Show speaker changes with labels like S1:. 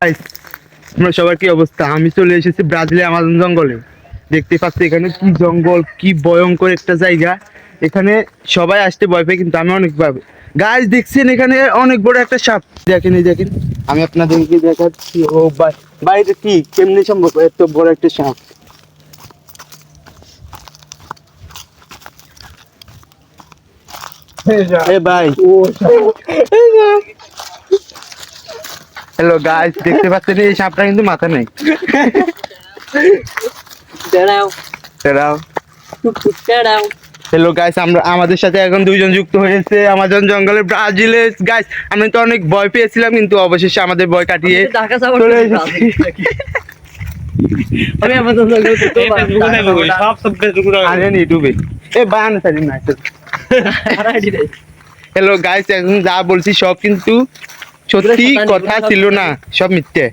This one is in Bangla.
S1: Guys, তোমরা সবার কি অবস্থা? আমি চলে এসেছি ব্রাজিলের আমাজন জঙ্গলে। দেখতে পাচ্ছি এখানে কি জঙ্গল, কি ভয়ঙ্কর একটা জায়গা। এখানে সবাই আসতে ভয় পায়, কিন্তু আমি অনেক ভয় পাই। গাইস, দেখছেন এখানে অনেক বড় একটা সাপ। দেখেন, এই দেখেন, আমি আপনাদেরকে দেখাচ্ছি। ও ভাই, ভাই এটা কি কেমনে সম্ভব এত বড় একটা সাপ? এ ভাই, হ্যালো গাইস, দেখতে পাচ্ছেন এই সাপটা কিন্তু মাথা নেই।
S2: দাঁড়াও
S1: দাঁড়াও।
S2: দাঁড়াও
S1: হ্যালো গাইস, আমরা আমাদের সাথে এখন দুইজন যুক্ত হয়েছে আমাজন জঙ্গলে ব্রাজিলে। গাইস, আমি তো অনেক ভয় পেয়েছিলাম, কিন্তু অবশেষে আমাদের ভয় কাটিয়ে
S2: ঢাকা যাবো
S1: চলে এসেছি।
S2: আমি আমাদের
S1: আনেন ইউটিউবে এ বায়ান সারি না। হ্যালো গাইস, এখন যা বলছি সব কিন্তু সত্যি কথা ছিল না, সব মিথ্যে।